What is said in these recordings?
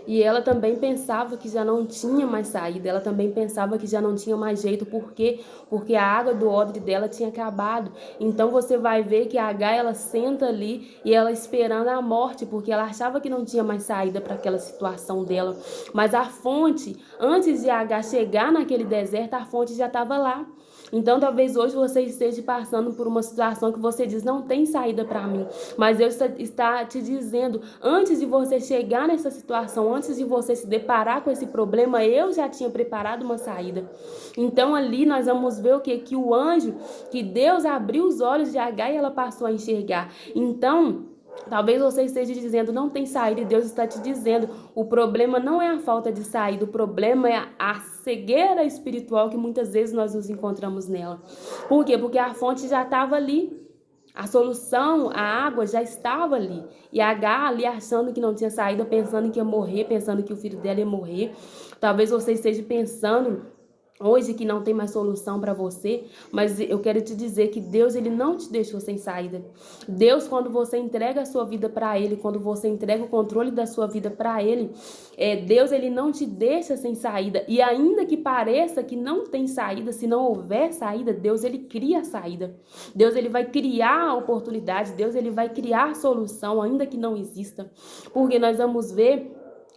E ela também pensava que já não tinha mais saída, ela também pensava que já não tinha mais jeito, por quê? Porque a água do odre dela tinha acabado. Então você vai ver que a H, ela senta ali e ela esperando a morte, porque ela achava que não tinha mais saída para aquela situação dela. Mas a fonte, antes de a H chegar naquele deserto, a fonte já estava lá. Então talvez hoje você esteja passando por uma situação que você diz, não tem saída para mim. Mas Deus está te dizendo, antes de você chegar nessa situação, antes de você se deparar com esse problema, eu já tinha preparado uma saída. Então ali nós vamos ver o que? Que o anjo, que Deus abriu os olhos de Agar e ela passou a enxergar. Então, talvez você esteja dizendo, não tem saída, e Deus está te dizendo, o problema não é a falta de saída, o problema é a cegueira espiritual que muitas vezes nós nos encontramos nela. Por quê? Porque a fonte já estava ali. A solução, a água já estava ali. E a H ali achando que não tinha saída, pensando que ia morrer, pensando que o filho dela ia morrer. Talvez você esteja pensando hoje que não tem mais solução para você, mas eu quero te dizer que Deus, ele não te deixou sem saída. Deus, quando você entrega a sua vida para ele, quando você entrega o controle da sua vida para ele, Deus, ele não te deixa sem saída. E ainda que pareça que não tem saída, se não houver saída, Deus, ele cria a saída. Deus, ele vai criar a oportunidade, Deus, ele vai criar a solução, ainda que não exista. Porque nós vamos ver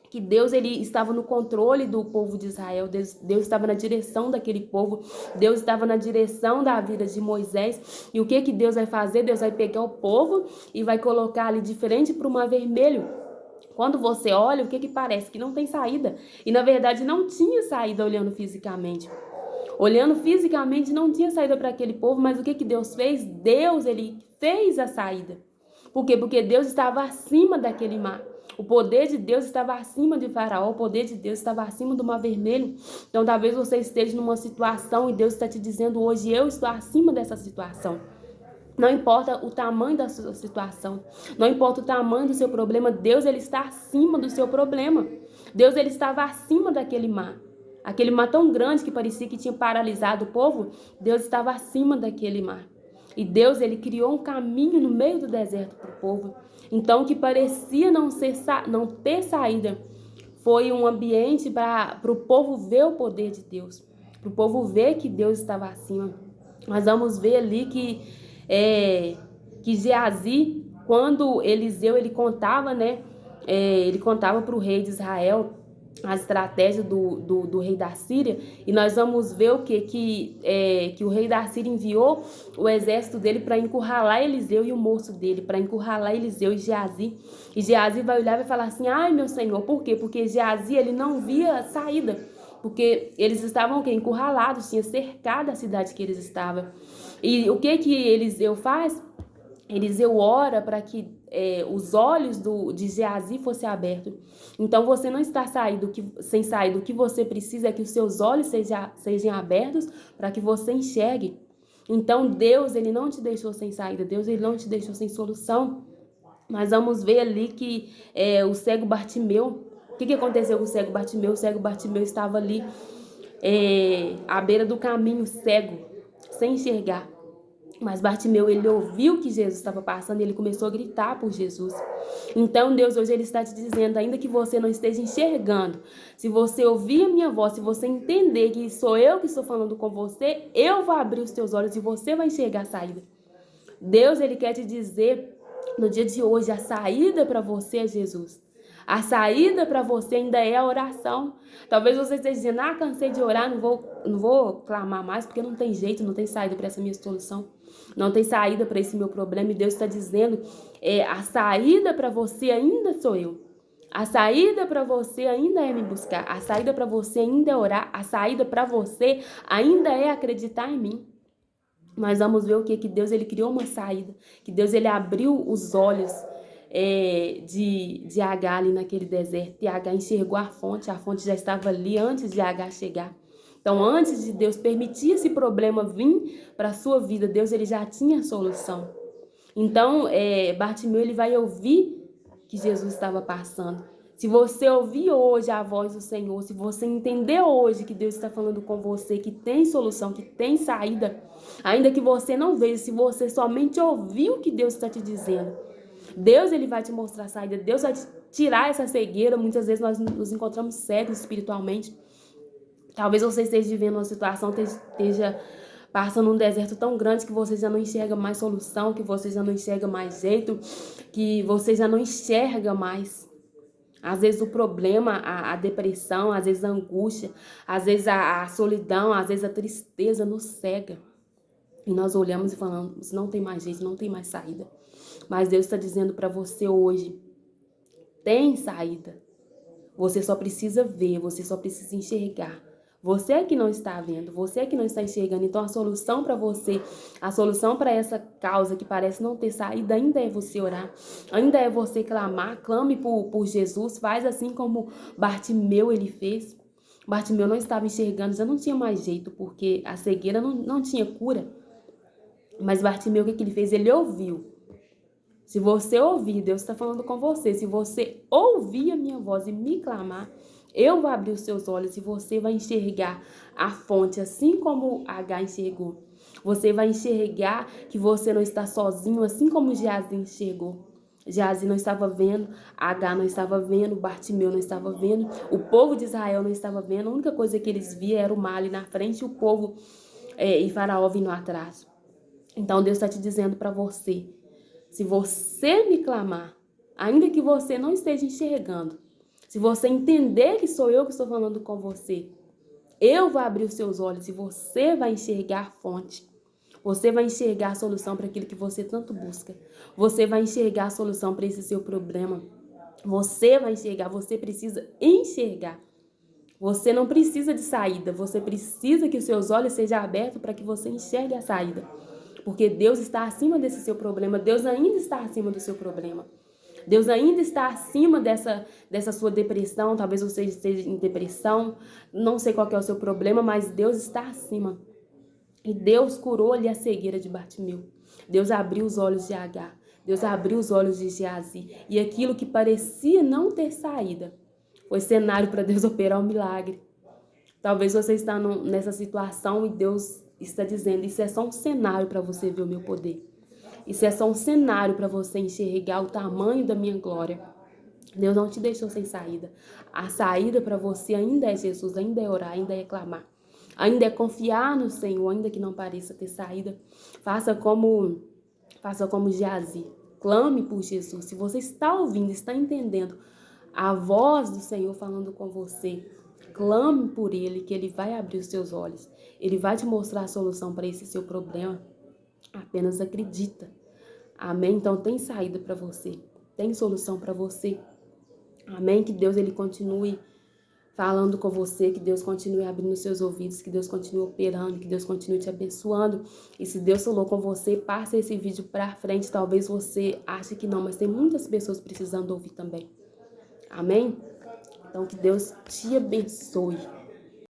que Deus, ele estava no controle do povo de Israel, Deus estava na direção daquele povo, Deus estava na direção da vida de Moisés. E o que Deus vai fazer? Deus vai pegar o povo e vai colocar ali diferente para o mar vermelho. Quando você olha, o que parece? Que não tem saída. E na verdade não tinha saída olhando fisicamente. Olhando fisicamente não tinha saída para aquele povo, mas o que Deus fez? Deus, ele fez a saída. Por quê? Porque Deus estava acima daquele mar. O poder de Deus estava acima de Faraó, o poder de Deus estava acima do Mar Vermelho. Então talvez você esteja numa situação e Deus está te dizendo hoje, eu estou acima dessa situação. Não importa o tamanho da sua situação, não importa o tamanho do seu problema, Deus, ele está acima do seu problema. Deus, ele estava acima daquele mar. Aquele mar tão grande que parecia que tinha paralisado o povo, Deus estava acima daquele mar. E Deus, ele criou um caminho no meio do deserto para o povo. Então, o que parecia não ter saída foi um ambiente para o povo ver o poder de Deus, para o povo ver que Deus estava acima. Nós vamos ver ali que Geazi, quando Eliseu ele contava, né? Ele contava para o rei de Israel a estratégia do rei da Síria, e nós vamos ver o que o rei da Síria enviou o exército dele para encurralar Eliseu e o moço dele, para encurralar Eliseu e Geazi. E Geazi vai olhar e vai falar assim, ai meu senhor, por quê? Porque Geazi ele não via saída, porque eles estavam encurralados, tinha cercado a cidade que eles estavam. E o que Eliseu faz? Eliseu ora para que os olhos de Geazi fossem abertos. Então você não está sem saída. O que você precisa é que os seus olhos sejam abertos para que você enxergue. Então Deus, ele não te deixou sem saída. Deus, ele não te deixou sem solução. Mas vamos ver ali que o cego Bartimeu, o que aconteceu com o cego Bartimeu? O cego Bartimeu estava ali à beira do caminho, cego, sem enxergar. Mas Bartimeu, ele ouviu que Jesus estava passando e ele começou a gritar por Jesus. Então Deus hoje ele está te dizendo, ainda que você não esteja enxergando, se você ouvir a minha voz, se você entender que sou eu que estou falando com você, eu vou abrir os teus olhos e você vai enxergar a saída. Deus, ele quer te dizer no dia de hoje, a saída para você é Jesus. A saída para você ainda é a oração. Talvez você esteja dizendo, cansei de orar, não vou clamar mais, porque não tem jeito, não tem saída para essa minha solução. Não tem saída para esse meu problema. E Deus está dizendo, a saída para você ainda sou eu. A saída para você ainda é me buscar. A saída para você ainda é orar. A saída para você ainda é acreditar em mim. Mas vamos ver o que Deus, ele criou uma saída. Que Deus, ele abriu os olhos de Agar ali naquele deserto. E Agar enxergou a fonte já estava ali antes de Agar chegar. Então, antes de Deus permitir esse problema vir para a sua vida, Deus, ele já tinha a solução. Então, Bartimeu, ele vai ouvir que Jesus estava passando. Se você ouvir hoje a voz do Senhor, se você entender hoje que Deus está falando com você, que tem solução, que tem saída, ainda que você não veja, se você somente ouvir o que Deus está te dizendo, Deus, ele vai te mostrar a saída, Deus vai te tirar essa cegueira. Muitas vezes nós nos encontramos cegos espiritualmente. Talvez você esteja vivendo uma situação, esteja passando um deserto tão grande que você já não enxerga mais solução, que você já não enxerga mais jeito, que você já não enxerga mais. Às vezes o problema, a depressão, às vezes a angústia, às vezes a solidão, às vezes a tristeza nos cega. E nós olhamos e falamos, não tem mais jeito, não tem mais saída. Mas Deus está dizendo para você hoje, tem saída. Você só precisa ver, você só precisa enxergar. Você é que não está vendo, você é que não está enxergando. Então a solução para você, a solução para essa causa que parece não ter saída, ainda é você orar, ainda é você clamar. Clame por Jesus, faz assim como Bartimeu ele fez. Bartimeu não estava enxergando, já não tinha mais jeito, porque a cegueira não tinha cura. Mas Bartimeu, o que ele fez? Ele ouviu. Se você ouvir, Deus está falando com você. Se você ouvir a minha voz e me clamar, eu vou abrir os seus olhos e você vai enxergar a fonte, assim como Agar enxergou. Você vai enxergar que você não está sozinho, assim como Geazi enxergou. Geazi não estava vendo, Agar não estava vendo, Bartimeu não estava vendo, o povo de Israel não estava vendo. A única coisa que eles viam era o mar ali na frente e o povo e Faraó vindo atrás. Então Deus está te dizendo para você, se você me clamar, ainda que você não esteja enxergando, se você entender que sou eu que estou falando com você, eu vou abrir os seus olhos e você vai enxergar a fonte. Você vai enxergar a solução para aquilo que você tanto busca. Você vai enxergar a solução para esse seu problema. Você vai enxergar, você precisa enxergar. Você não precisa de saída, você precisa que os seus olhos sejam abertos para que você enxergue a saída. Porque Deus está acima desse seu problema, Deus ainda está acima do seu problema. Deus ainda está acima dessa sua depressão, talvez você esteja em depressão, não sei qual que é o seu problema, mas Deus está acima. E Deus curou-lhe a cegueira de Bartimeu. Deus abriu os olhos de Agar, Deus abriu os olhos de Geazi. E aquilo que parecia não ter saída, foi cenário para Deus operar um milagre. Talvez você está nessa situação e Deus está dizendo, isso é só um cenário para você ver o meu poder. Isso é só um cenário para você enxergar o tamanho da minha glória. Deus não te deixou sem saída. A saída para você ainda é Jesus, ainda é orar, ainda é clamar. Ainda é confiar no Senhor, ainda que não pareça ter saída. Faça como Geazi. Clame por Jesus. Se você está ouvindo, está entendendo a voz do Senhor falando com você, clame por Ele, que Ele vai abrir os seus olhos. Ele vai te mostrar a solução para esse seu problema. Apenas acredita. Amém? Então tem saída para você. Tem solução para você. Amém? Que Deus ele continue falando com você, que Deus continue abrindo os seus ouvidos, que Deus continue operando, que Deus continue te abençoando. E se Deus falou com você, passe esse vídeo para frente. Talvez você ache que não, mas tem muitas pessoas precisando ouvir também. Amém? Então que Deus te abençoe.